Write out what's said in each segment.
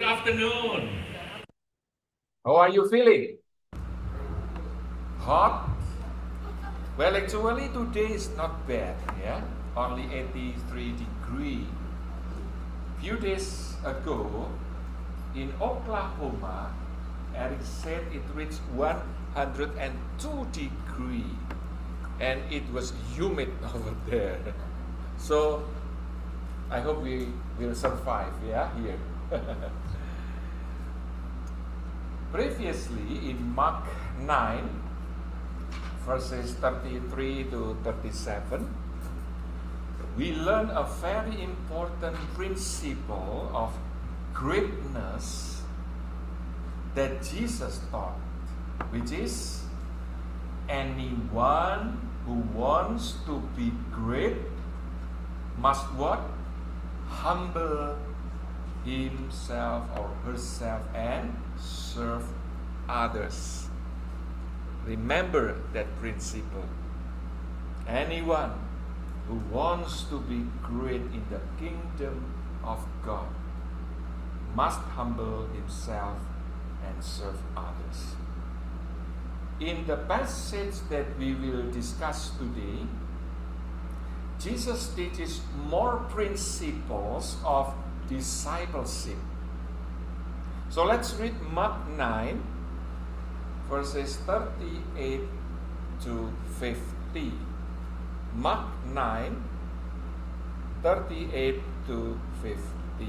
Good afternoon. How are you feeling? Hot? Well, actually today is not bad, yeah? Only 83 degrees. Few days ago in Oklahoma, Eric said it reached 102 degrees and it was humid over there. So I hope we will survive, yeah, here. Previously in Mark 9, verses 33 to 37, we learn a very important principle of greatness that Jesus taught, which is anyone who wants to be great must what? Humble himself or herself and serve others. Remember that principle. Anyone who wants to be great in the kingdom of God must humble himself and serve others. In the passage that we will discuss today, Jesus teaches more principles of discipleship. So let's read Mark 9, verses 38 to 50. Mark 9, 38 to 50.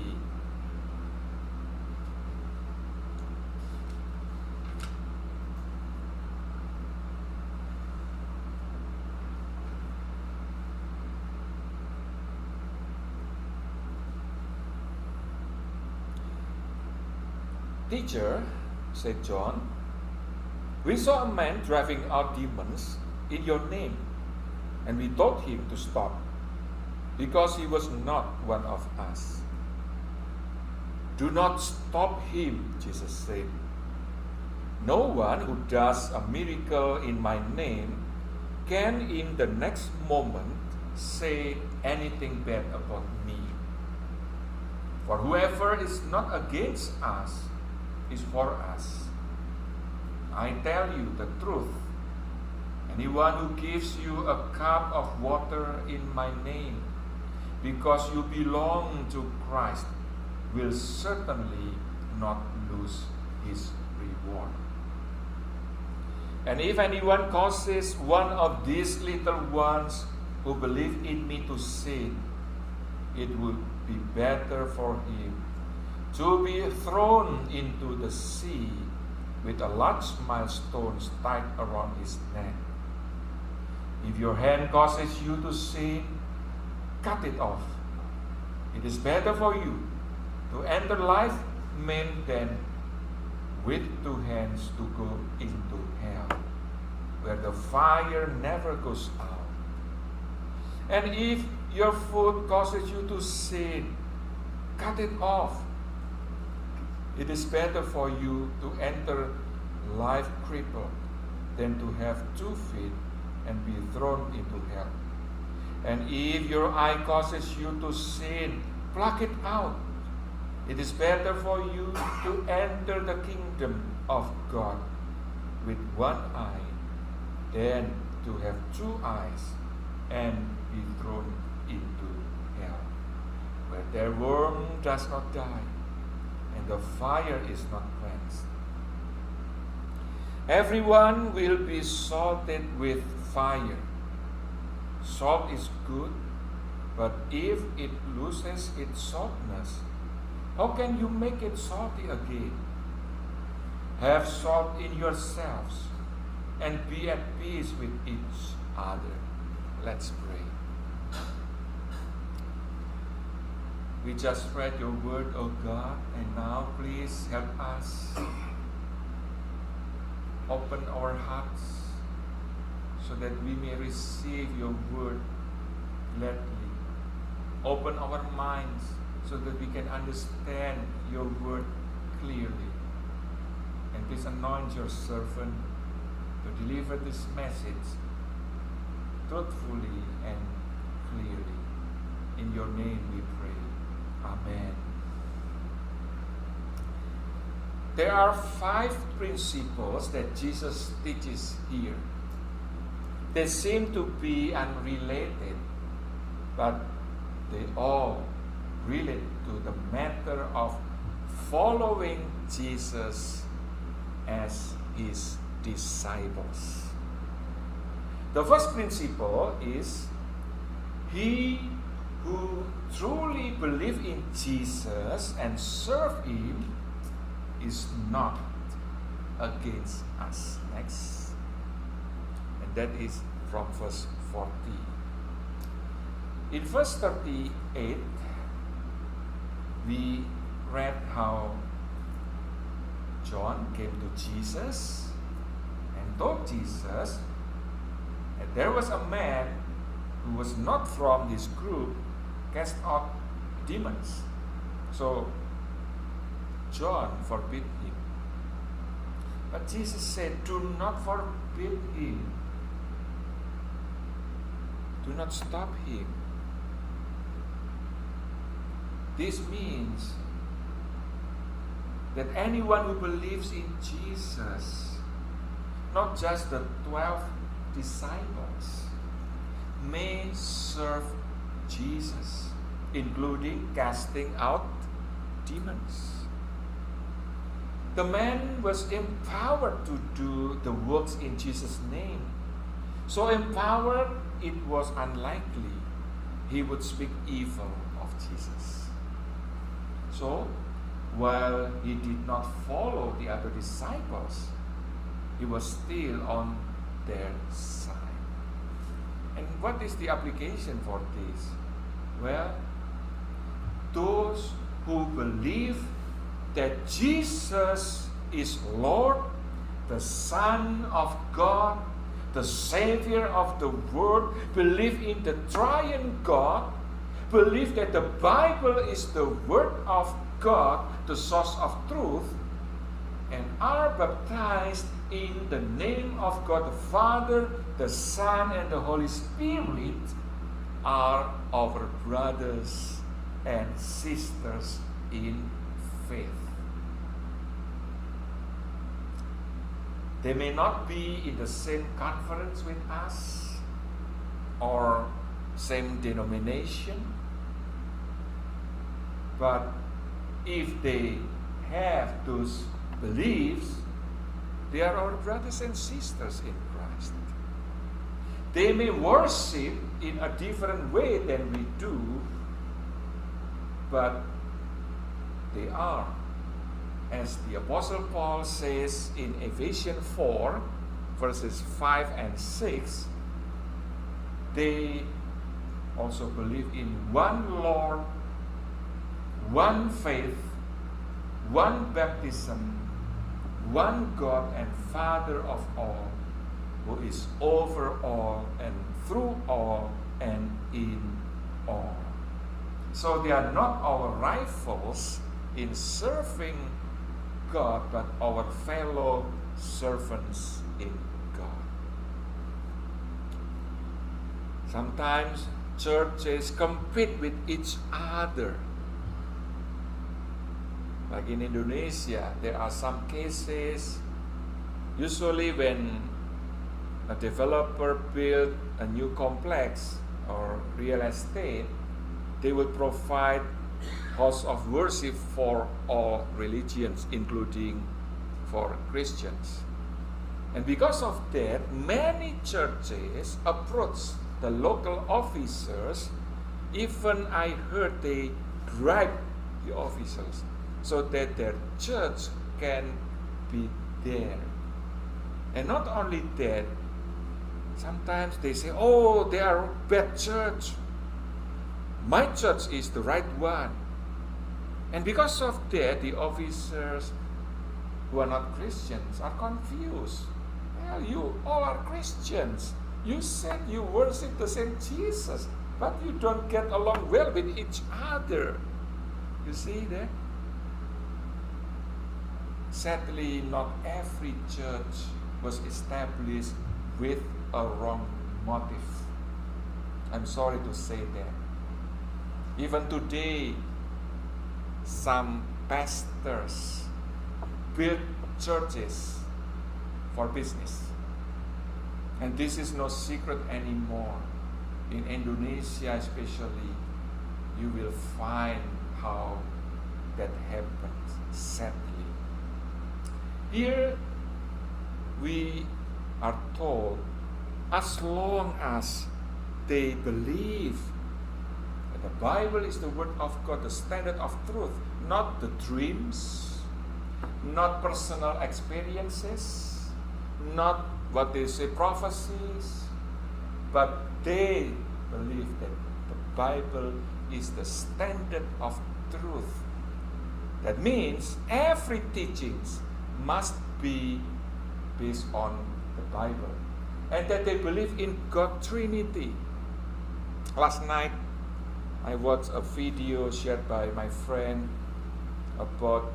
Teacher, said John, we saw a man driving out demons in your name, and we told him to stop, because he was not one of us. Do not stop him, Jesus said. No one who does a miracle in my name can in the next moment say anything bad about me. For whoever is not against us is for us. I tell you the truth. Anyone who gives you a cup of water in my name, because you belong to Christ, will certainly not lose his reward. And if anyone causes one of these little ones who believe in me to sin, it would be better for him to be thrown into the sea with a large millstone tied around his neck. If your hand causes you to sin, cut it off. It is better for you to enter life maimed than with two hands to go into hell, where the fire never goes out. And if your foot causes you to sin, cut it off. It is better for you to enter life crippled than to have 2 feet and be thrown into hell. And if your eye causes you to sin, pluck it out. It is better for you to enter the kingdom of God with one eye than to have 2 eyes and be thrown into hell, where their worm does not die and the fire is not quenched. Everyone will be salted with fire. Salt is good, but if it loses its saltness, how can you make it salty again? Have salt in yourselves and be at peace with each other. Let's pray. We just read your word, O God, and now please help us open our hearts so that we may receive your word gladly. Open our minds so that we can understand your word clearly. And please anoint your servant to deliver this message truthfully and clearly. In your name we pray. Amen. there are 5 principles that Jesus teaches here. They seem to be unrelated, but they all relate to the matter of following Jesus as his disciples. The first principle is, he who truly believes in Jesus and serve him is not against us. Next. And that is from verse 40. In verse 38, we read how John came to Jesus and told Jesus that there was a man who was not from his group cast out demons. So John forbid him. But Jesus said, do not forbid him. Do not stop him. This means that anyone who believes in Jesus, not just the 12 disciples, may serve Jesus, including casting out demons. The man was empowered to do the works in Jesus' name. So empowered, it was unlikely he would speak evil of Jesus. So, while he did not follow the other disciples, he was still on their side. And what is the application for this? Well, those who believe that Jesus is Lord, the Son of God, the Savior of the world, believe in the triune God, believe that the Bible is the Word of God, the source of truth, and are baptized in the name of God the Father, the Son, and the Holy Spirit, are our brothers and sisters in faith. They may not be in the same conference with us or same denomination, but if they have those beliefs, they are our brothers and sisters in Christ. They may worship in a different way than we do, but they are, as the Apostle Paul says in Ephesians 4, verses 5 and 6, they also believe in one Lord, one faith, one baptism, one God and Father of all, who is over all and through all and in all. So they are not our rivals in serving God, but our fellow servants in God. Sometimes churches compete with each other. Like in Indonesia, there are some cases, usually when a developer builds a new complex or real estate, they will provide house of worship for all religions, including for Christians. And because of that, many churches approach the local officers. Even I heard they bribe the officers so that their church can be there. And not only that, sometimes they say, oh, they are bad church. My church is the right one. And because of that, the officers who are not Christians are confused. Well, you all are Christians. You said you worship the same Jesus, but you don't get along well with each other. You see that? Sadly, not every church was established with a wrong motive. I'm sorry to say that. Even today, some pastors build churches for business. And this is no secret anymore. In Indonesia especially, you will find how that happens, sadly. Here we are told, as long as they believe that the Bible is the Word of God, the standard of truth, not the dreams, not personal experiences, not what they say prophecies, but they believe that the Bible is the standard of truth. That means every teachings must be based on the Bible, and that they believe in God Trinity. Last night I watched a video shared by my friend about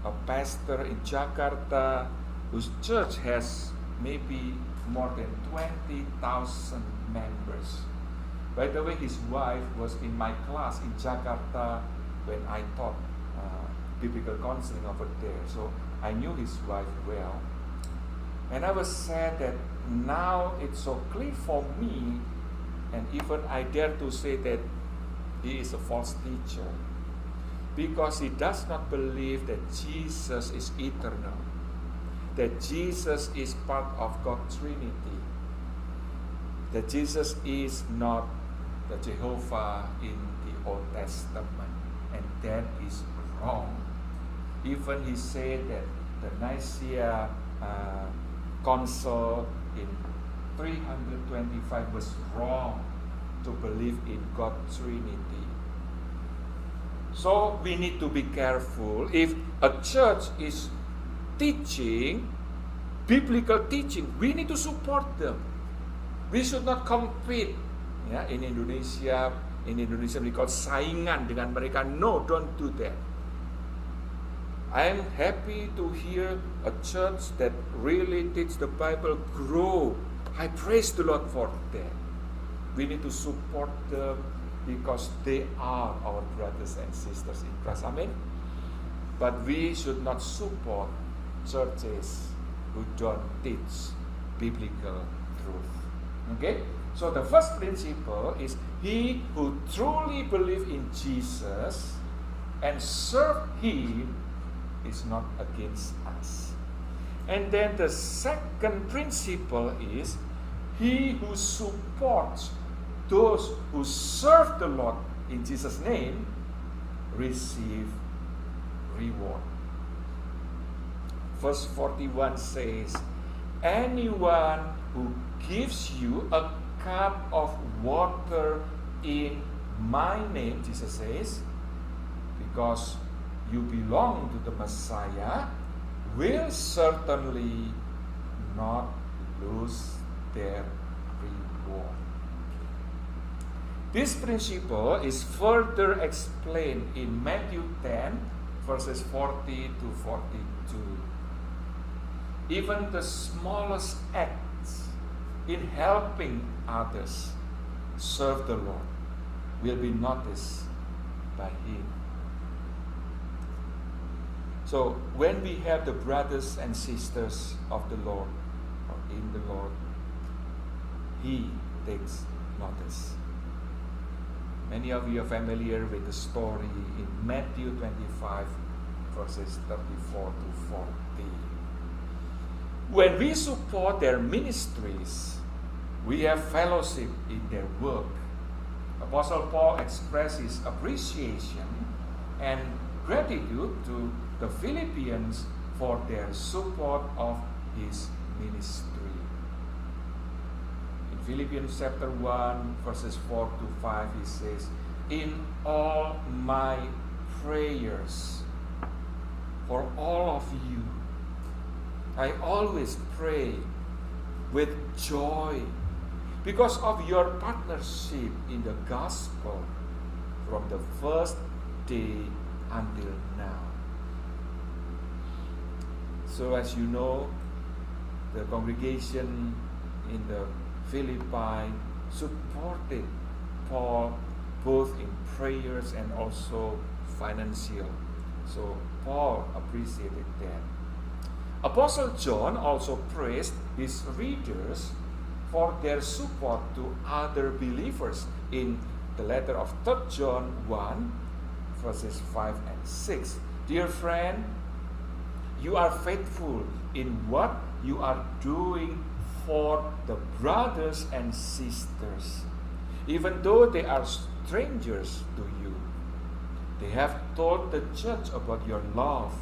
a pastor in Jakarta whose church has maybe more than 20,000 members. By the way, his wife was in my class in Jakarta when I taught biblical counseling over there. So I knew his wife well. And I was sad that now it's so clear for me, and even I dare to say that he is a false teacher, because he does not believe that Jesus is eternal, that Jesus is part of God's Trinity, that Jesus is not the Jehovah in the Old Testament, and that is wrong. Even he said that the Nicaea Council in 325 was wrong to believe in God's Trinity. So we need to be careful. If a church is teaching biblical teaching, we need to support them. We should not compete. Ya, in Indonesia we call saingan dengan mereka. No, don't do that. I am happy to hear a church that really teach the Bible grow. I praise the Lord for that. We need to support them because they are our brothers and sisters in Christ. Amen. But we should not support churches who don't teach biblical truth. Okay? So the first principle is he who truly believes in Jesus and serve Him is not against us. And then the second principle is he who supports those who serve the Lord in Jesus' name receive reward. Verse 41 says, anyone who gives you a cup of water in my name, Jesus says, because you belong to the Messiah, will certainly not lose their reward. This principle is further explained in Matthew 10, verses 40 to 42. Even the smallest acts in helping others serve the Lord will be noticed by Him. So when we have the brothers and sisters of the Lord or in the Lord, He takes notice. Many of you are familiar with the story in Matthew 25, verses 34 to 40. When we support their ministries, we have fellowship in their work. Apostle Paul expressed his appreciation and gratitude to the Philippians for their support of his ministry. In Philippians chapter 1, verses 4 to 5, he says, in all my prayers for all of you, I always pray with joy because of your partnership in the gospel from the first day until now. So as you know, the congregation in the Philippi supported Paul both in prayers and also financial. So Paul appreciated that. Apostle John also praised his readers for their support to other believers in the letter of 3 John 1, verses 5 and 6. Dear friend, you are faithful in what you are doing for the brothers and sisters, even though they are strangers to you. They have told the church about your love.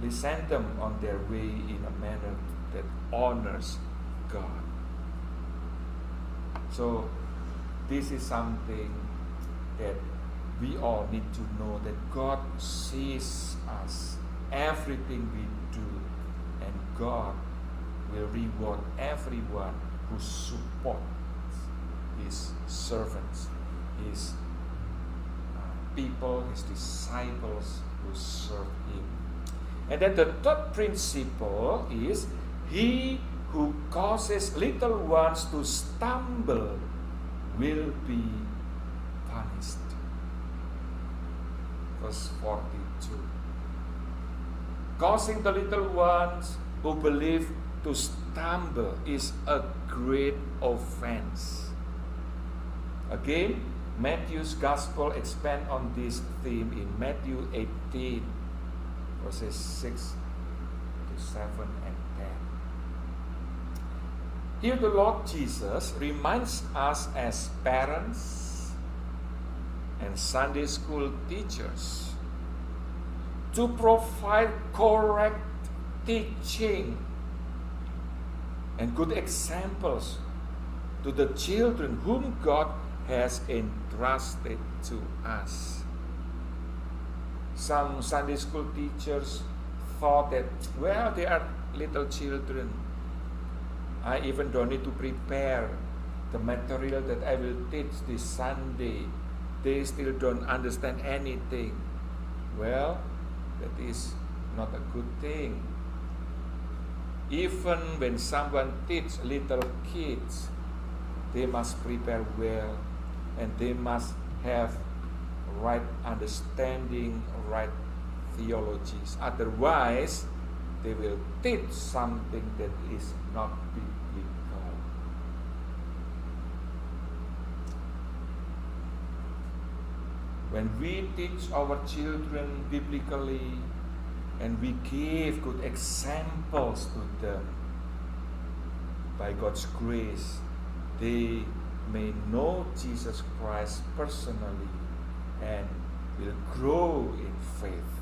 Please send them on their way in a manner that honors God. So, this is something that we all need to know, that God sees us, everything we do, and God will reward everyone who supports His servants, His people, His disciples who serve Him. And then the third principle is, he who causes little ones to stumble will be punished. Verse 42. Causing the little ones who believe to stumble is a great offense. Again, Matthew's Gospel expands on this theme in Matthew 18, verses 6 to 7 and 10. Here the Lord Jesus reminds us as parents and Sunday school teachers to provide correct teaching and good examples to the children whom God has entrusted to us. Some Sunday school teachers thought that, well, they are little children. I even don't need to prepare the material that I will teach this Sunday. They still don't understand anything. Well, that is not a good thing. Even when someone teaches little kids, they must prepare well, and they must have right understanding, right theologies. Otherwise, they will teach something that is not biblical. When we teach our children biblically and we give good examples to them, by God's grace, they may know Jesus Christ personally and will grow in faith.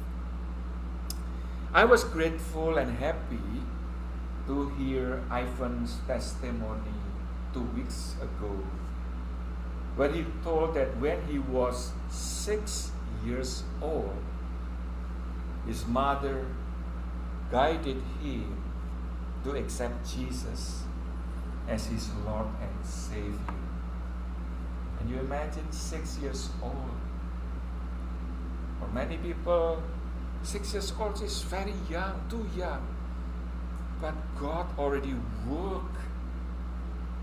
I was grateful and happy to hear Ivan's testimony 2 weeks ago, when he told that when he was 6 years old, his mother guided him to accept Jesus as his Lord and Savior. Can you imagine 6 years old? For many people, 6 years old is very young, too young. But God already worked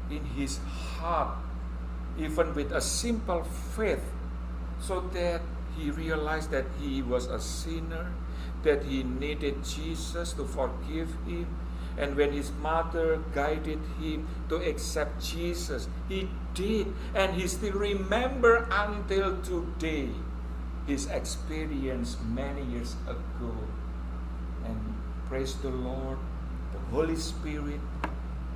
in his heart, even with a simple faith, so that he realized that he was a sinner, that he needed Jesus to forgive him. And when his mother guided him to accept Jesus, he did. And he still remember until today his experience many years ago. And praise the Lord, the Holy Spirit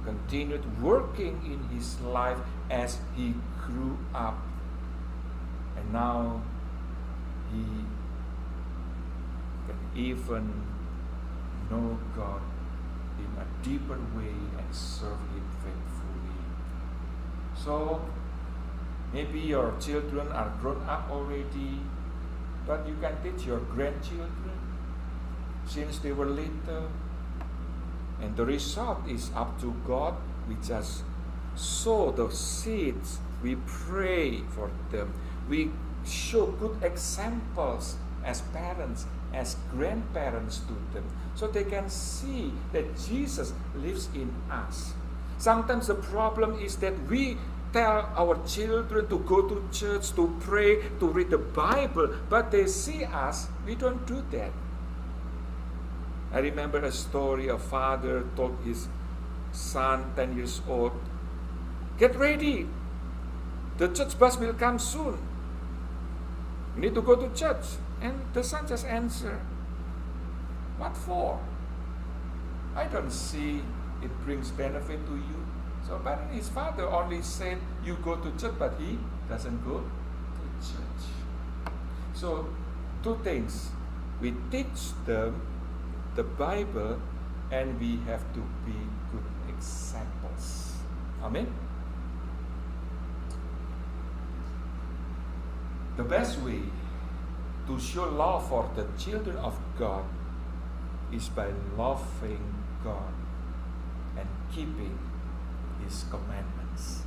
continued working in his life as he grew up. And now he can even know God in a deeper way and serve Him faithfully. So, maybe your children are grown up already, but you can teach your grandchildren since they were little. And the result is up to God. We just sow the seeds. We pray for them. We show good examples as parents, as grandparents to them, so they can see that Jesus lives in us. Sometimes the problem is that we tell our children to go to church, to pray, to read the Bible, but they see us, we don't do that. I remember a story. A father told his son, 10 years old, "Get ready. The church bus will come soon. You need to go to church." And the son just answered, "What for? I don't see it brings benefit to you." So, but his father only said, "You go to church," but he doesn't go to church. So, two things. We teach them the Bible, and we have to be good examples. Amen? The best way to show love for the children of God is by loving God and keeping His commandments.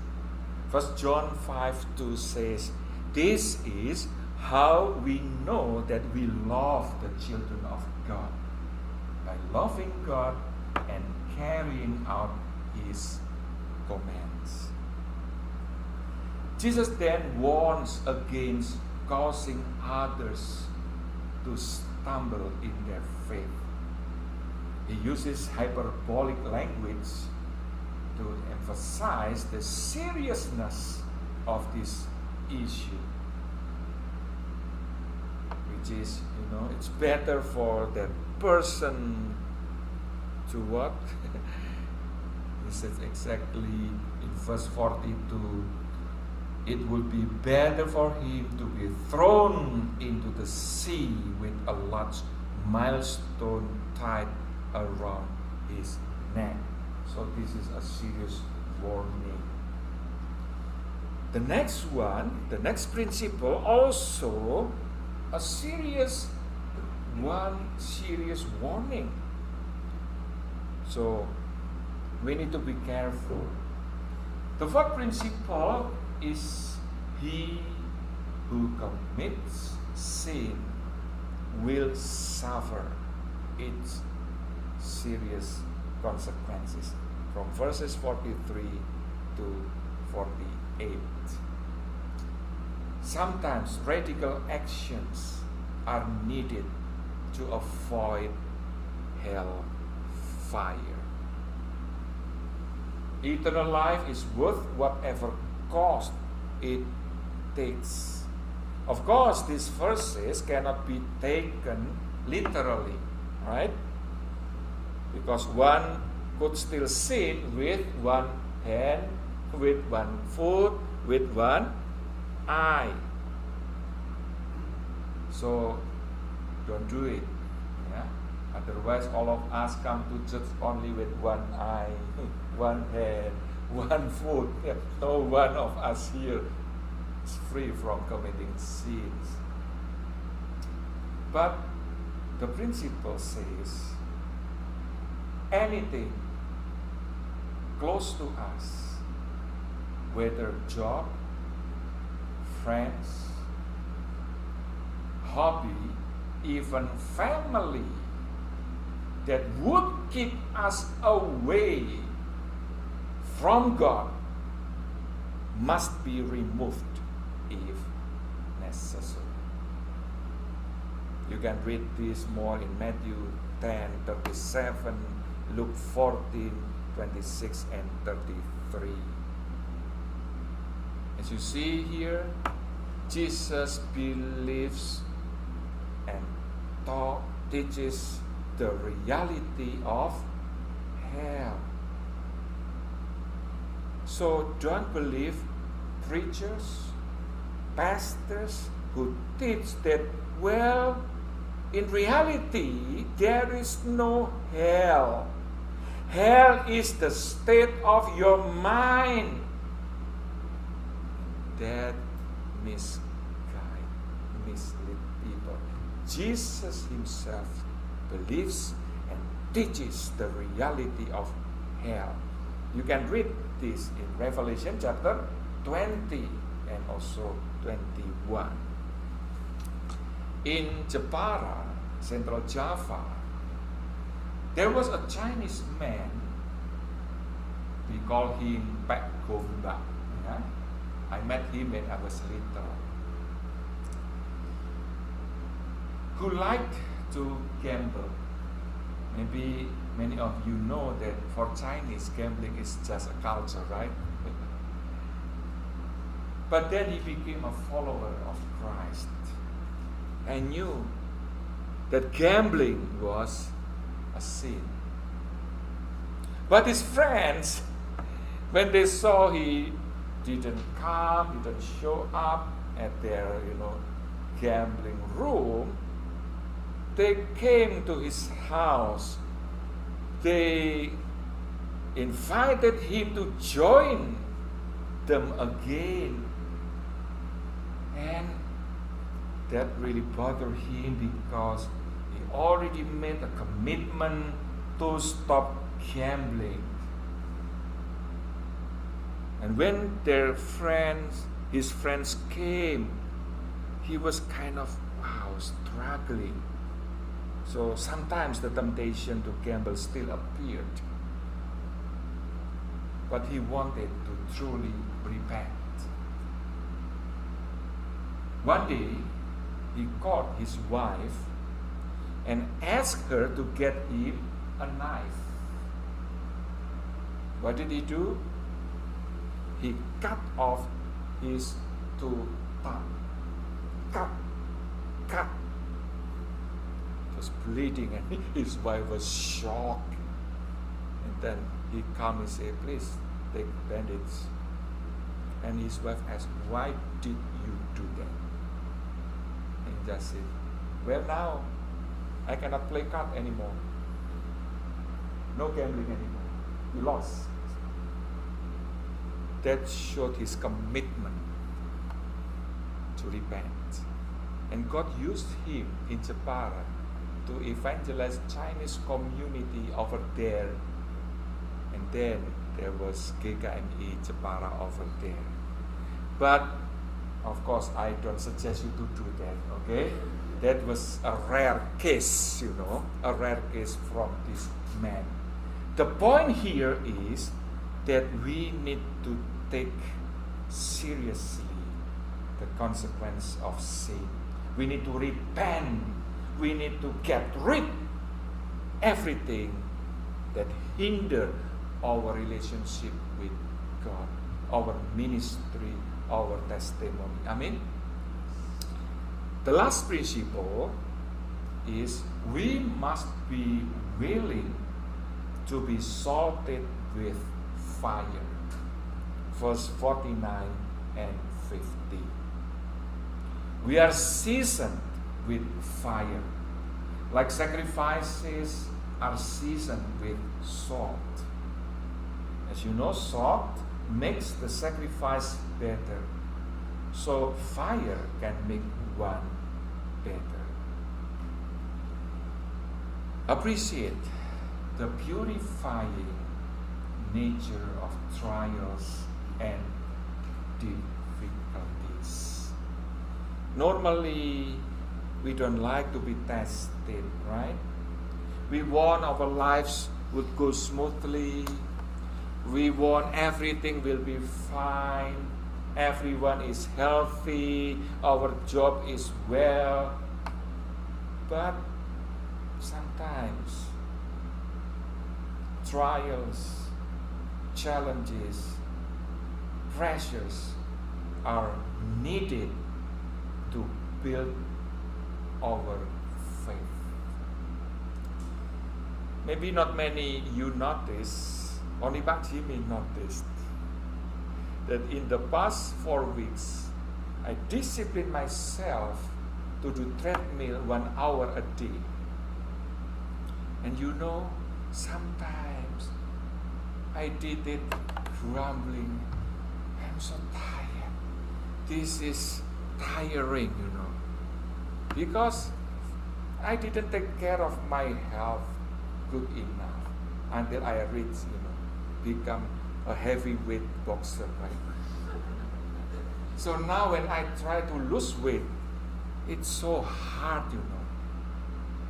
1 John 5:2 says, "This is how we know that we love the children of God, by loving God and carrying out His commands." Jesus then warns against causing others to stumble in their faith. He uses hyperbolic language to emphasize the seriousness of this issue, which is, it's better for that person to what? He says exactly in verse 42, "It would be better for him to be thrown into the sea with a large millstone tied around his neck." So this is a serious warning. The next one, the next principle, also a serious warning. So we need to be careful. The fourth principle is, he who commits sin will suffer its serious consequences, from verses 43 to 48. Sometimes radical actions are needed to avoid hell fire. Eternal life is worth whatever cost it takes. Of course, these verses cannot be taken literally, right? Because one could still sin with one hand, with one foot, with one eye. So don't do it. Yeah? Otherwise, all of us come to church only with one eye, one hand, one foot. No one of us here is free from committing sins. But the principle says, anything close to us, whether job, friends, hobby, even family, that would keep us away from God, must be removed if necessary. You can read this more in Matthew 10:37, Luke 14:26 and 33. As you see here, Jesus believes and teaches the reality of hell. So don't believe preachers, pastors who teach that, well, in reality, there is no hell. Hell is the state of your mind. That mislead people. Jesus himself believes and teaches the reality of hell. You can read this in Revelation chapter 20 and also 21. In Jepara, Central Java, there was a Chinese man. We call him Pak Gomba. Yeah? I met him when I was little. Who liked to gamble. Maybe many of you know that for Chinese, gambling is just a culture, right? But then he became a follower of Christ and knew that gambling was a sin. But his friends, when they saw he didn't come, didn't show up at their, gambling room, they came to his house. They invited him to join them again. And that really bothered him because he already made a commitment to stop gambling. And when his friends came, he was kind of, struggling. So sometimes the temptation to gamble still appeared. But he wanted to truly repent. One day, he called his wife and asked her to get him a knife. What did he do? He cut off his two thumbs. Cut. It was bleeding, and his wife was shocked. And then he come and say, "Please take bandage." And his wife asked, "Why did you do that?" And he just said, "Well, now I cannot play card anymore. No gambling anymore. We lost." That showed his commitment to repent. And God used him in Jepara to evangelize Chinese community over there. And then there was GKMI Jepara over there. But of course, I don't suggest you to do that, okay? That was a rare case, a rare case from this man. The point here is that we need to take seriously the consequence of sin. We need to repent. We need to get rid everything that hinder our relationship with God, our ministry, our testimony. Amen. The last principle is we must be willing to be salted with fire. Verse 49 and 50. We are seasoned with fire, like sacrifices are seasoned with salt. As you know, salt makes the sacrifice better. So fire can make one better. Appreciate the purifying nature of trials and difficulties. Normally, we don't like to be tested, right? We want our lives would go smoothly. We want everything will be fine. Everyone is healthy. Our job is well. But sometimes trials, challenges, pressures are needed to build our faith. Maybe not many you notice, only Pak Jimmy noticed that in the past 4 weeks, I disciplined myself to do treadmill 1 hour a day. And sometimes I did it grumbling. I'm so tired. This is tiring, because I didn't take care of my health good enough until I reached, become a heavyweight boxer, right? So now when I try to lose weight, it's so hard,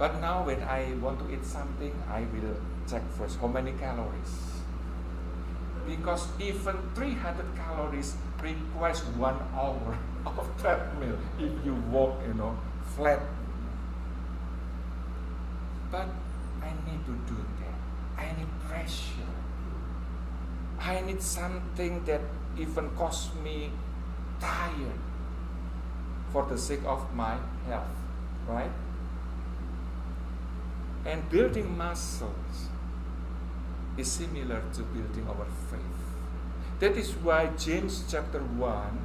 But now when I want to eat something, I will check first how many calories. Because even 300 calories requires 1 hour of treadmill if you walk, flat. But I need to do that. I need pressure. I need something that even costs me tired for the sake of my health, right? And building muscles is similar to building our faith. That is why James chapter 1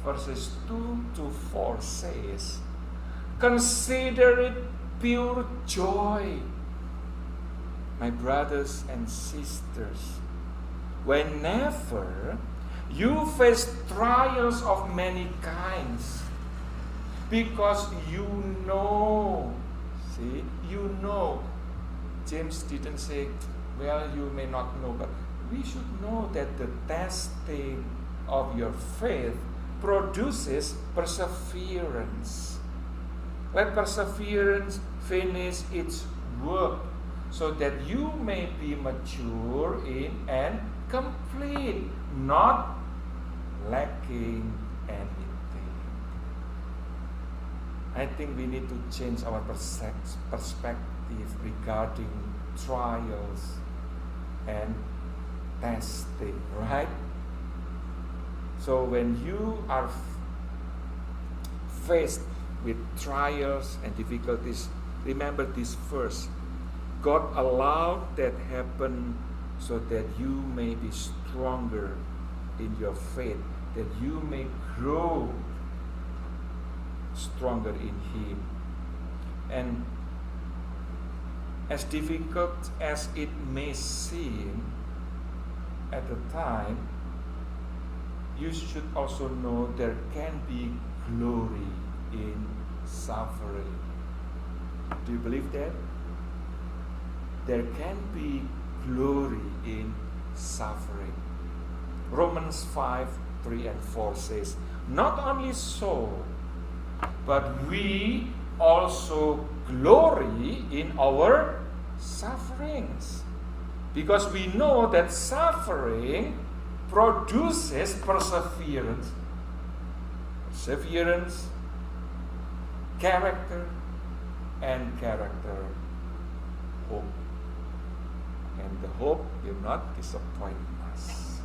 verses 2 to 4 says, "Consider it pure joy, my brothers and sisters, whenever you face trials of many kinds, because you know." See, you know. James didn't say, well, you may not know, but we should know that the testing of your faith produces perseverance. Let perseverance finish its work, so that you may be mature in and complete, not lacking anything. I think we need to change our perspective regarding trials and testing, right? So when you are faced with trials and difficulties, remember this verse. God allowed that happen so that you may be stronger in your faith, that you may grow stronger in Him. And as difficult as it may seem at the time, you should also know there can be glory in suffering. Do you believe that? There can be glory in suffering. Romans 5, 3 and 4 says, "Not only so, but we also glory in our sufferings, because we know that suffering produces perseverance, character, and character, hope. And the hope will not disappoint us."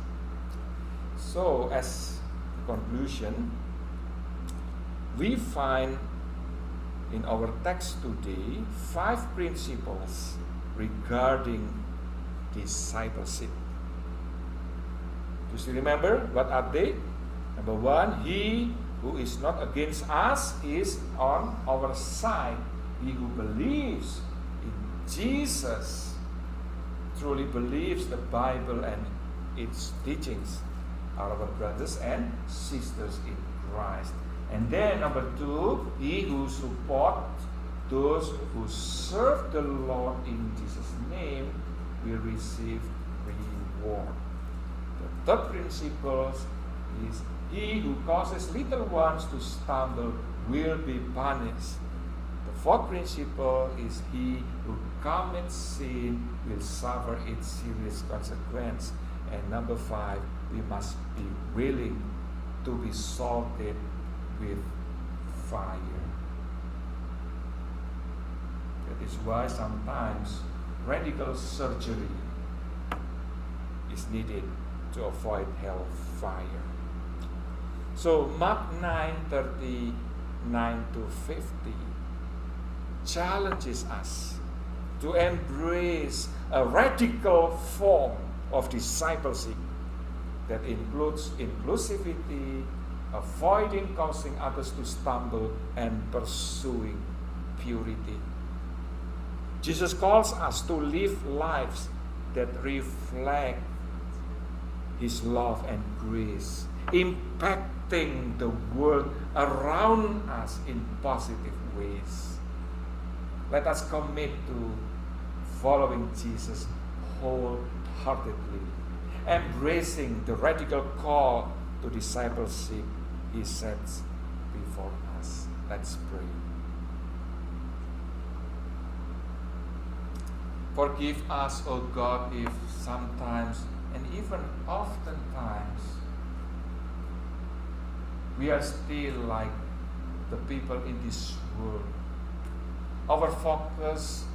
So, as a conclusion, we find in our text today 5 principles regarding discipleship. Do you remember what are they? Number 1, he who is not against us is on our side. He who believes in Jesus truly believes the Bible and its teachings are our brothers and sisters in Christ. And then number 2, he who supports those who serve the Lord in Jesus' name will receive reward. The third principle is he who causes little ones to stumble will be punished. The fourth principle is he who commits sin will suffer its serious consequence. And number 5, we must be willing to be salted with fire. That is why sometimes radical surgery is needed to avoid hellfire. So Mark 9:39 to 50 challenges us to embrace a radical form of discipleship that includes inclusivity, avoiding causing others to stumble, and pursuing purity. Jesus calls us to live lives that reflect His love and grace, impacting the world around us in positive ways. Let us commit to following Jesus wholeheartedly, embracing the radical call to discipleship He sets before us. Let's pray. Forgive us, O God, if sometimes and even oftentimes we are still like the people in this world. Our focus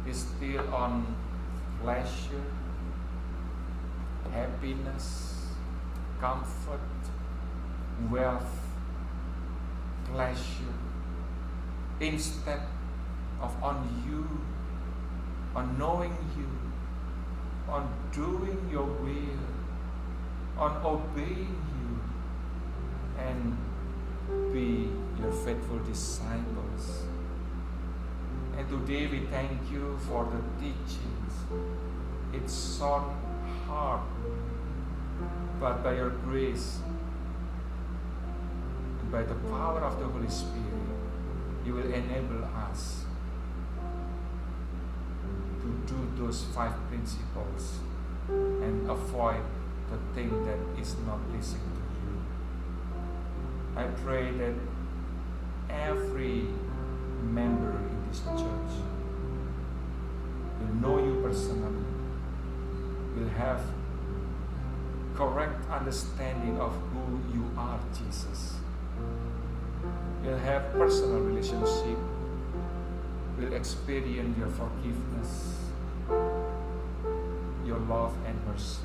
is still on pleasure, happiness, comfort, wealth, pleasure, instead of on you, on knowing you, on doing your will, on obeying you, and be your faithful disciples. And today we thank you for the teachings. It's so hard, but by your grace and by the power of the Holy Spirit, you will enable us to do those 5 principles and avoid the thing that is not pleasing to you. I pray that every member in this church will know you personally, will have correct understanding of who you are, Jesus, will have personal relationship, will experience your forgiveness, your love and mercy.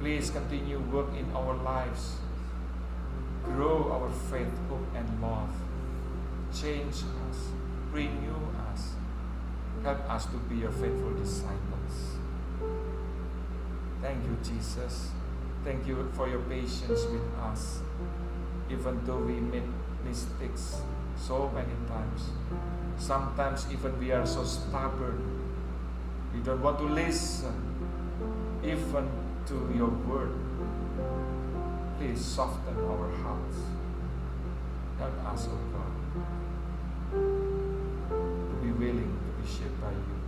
Please continue work in our lives, grow our faith, hope and love, change us, renew us, help us to be your faithful disciples. Thank you, Jesus. Thank you for your patience with us, even though we made mistakes so many times. Sometimes even we are so stubborn, we don't want to listen even to your word. Please soften our hearts. Help us, O God, to be willing to be shaped by you.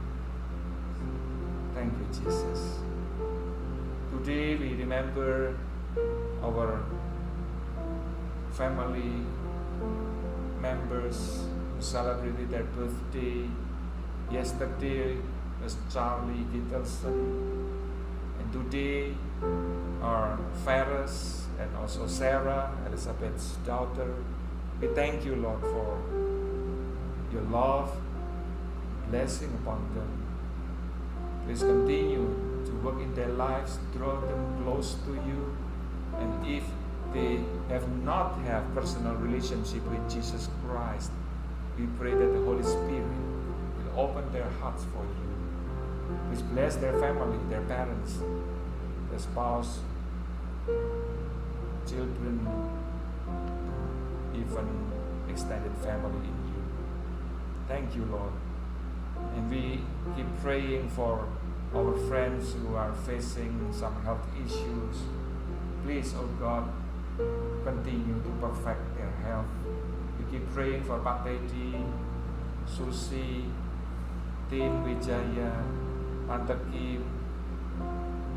Thank you, Jesus. Today we remember our family members who celebrated their birthday. Yesterday was Charlie Gittelson, and today are Ferris and also Sarah, Elizabeth's daughter. We thank you, Lord, for your love, blessing upon them. Please continue to work in their lives, draw them close to you, and if they have not have personal relationship with Jesus Christ, we pray that the Holy Spirit will open their hearts for you. Please bless their family, their parents, their spouse, children, even extended family in you. Thank you, Lord. And we keep praying for our friends who are facing some health issues. Please, oh God, continue to perfect their health. We keep praying for Pak Teddy, Susi, Tim Wijaya, Tante Kim,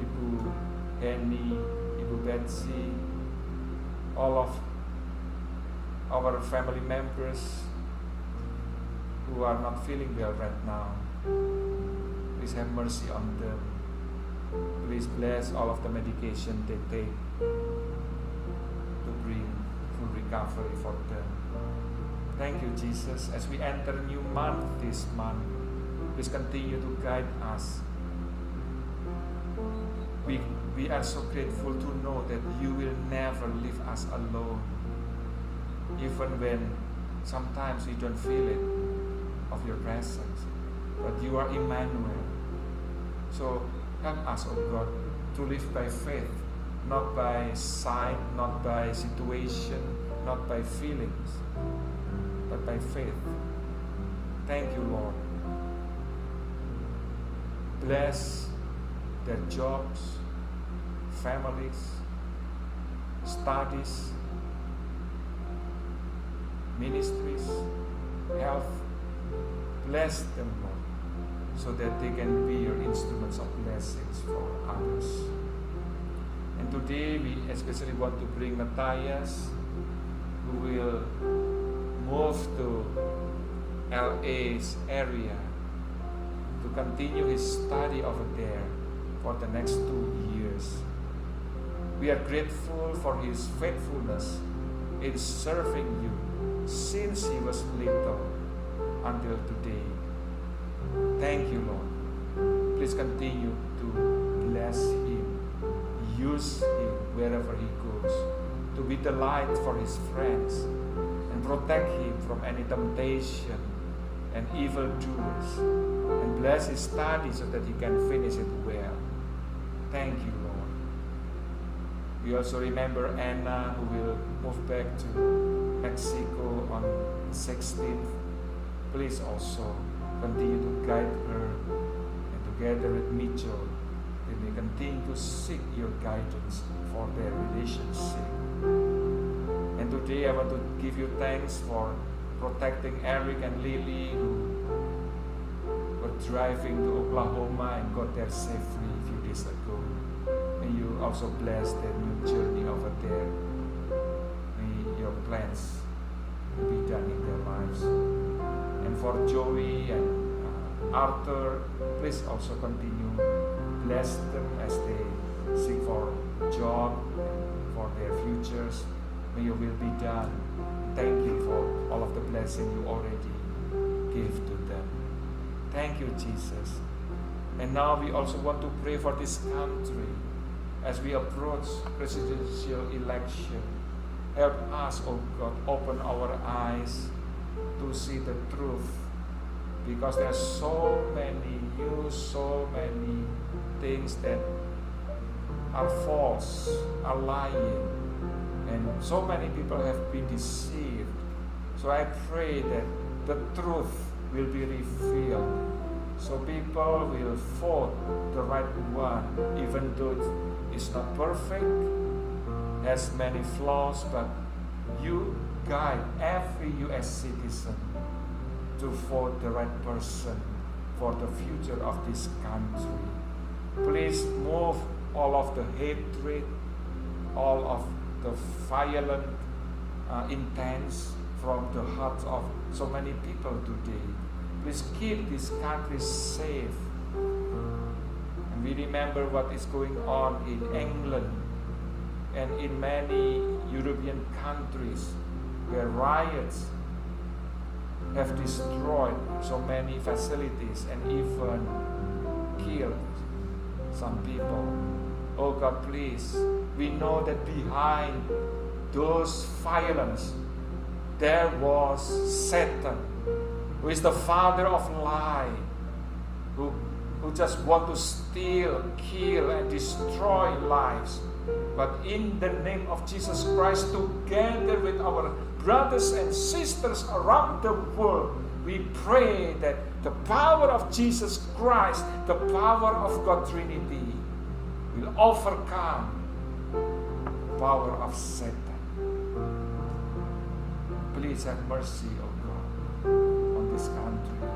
Ibu Henny, Ibu Betsy, all of our family members who are not feeling well right now. Please have mercy on them. Please bless all of the medication they take to bring full recovery for them. Thank you, Jesus. As we enter a new month this month, please continue to guide us. We are so grateful to know that you will never leave us alone, even when sometimes we don't feel it of your presence, but you are Emmanuel. So help us, oh God, to live by faith, not by sight, not by situation, not by feelings, but by faith. Thank you, Lord. Bless their jobs, families, studies, ministries, health. Bless them, Lord, so that they can be your instruments of blessings for others. And today we especially want to bring Matthias, who will move to LA's area to continue his study over there for the next 2 years. We are grateful for his faithfulness in serving you since he was little until today. Thank you, Lord. Please continue to bless him. Use him wherever he goes to be the light for his friends and protect him from any temptation and evildoers, and bless his study so that he can finish it well. Thank you, Lord. We also remember Anna, who will move back to Mexico on 16th. Please also continue to guide her, and together with Mitchell, they may continue to seek your guidance for their relationship. And today I want to give you thanks for protecting Eric and Lily, who were driving to Oklahoma and got there safely a few days ago. May you also bless their new journey over there. May your plans be done in their lives. And for Joey and Arthur, please also continue. Bless them as they seek for a job and for their futures. May your will be done. Thank you for all of the blessing you already gave to them. Thank you, Jesus. And now we also want to pray for this country as we approach presidential election. Help us, oh God, open our eyes to see the truth, because there are so many news, so many things that are false, are lying, and so many people have been deceived. So I pray that the truth will be revealed, so people will vote the right one, even though it's not perfect, has many flaws, but you guide every US citizen to vote the right person for the future of this country. Please move all of the hatred, all of the violent intents from the hearts of so many people today. Please keep this country safe. And we remember what is going on in England and in many European countries, where riots have destroyed so many facilities and even killed some people. Oh God, please, we know that behind those violence there was Satan, who is the father of lie, who just want to steal, kill, and destroy lives. But in the name of Jesus Christ, together with our brothers and sisters around the world, we pray that the power of Jesus Christ, the power of God Trinity, will overcome the power of Satan. Please have mercy, O God, on this country,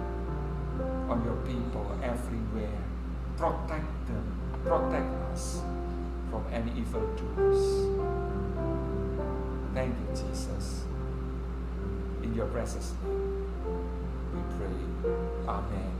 on your people everywhere. Protect them, protect us from any evildoers. Thank you, Jesus. In your precious name, we pray. Amen.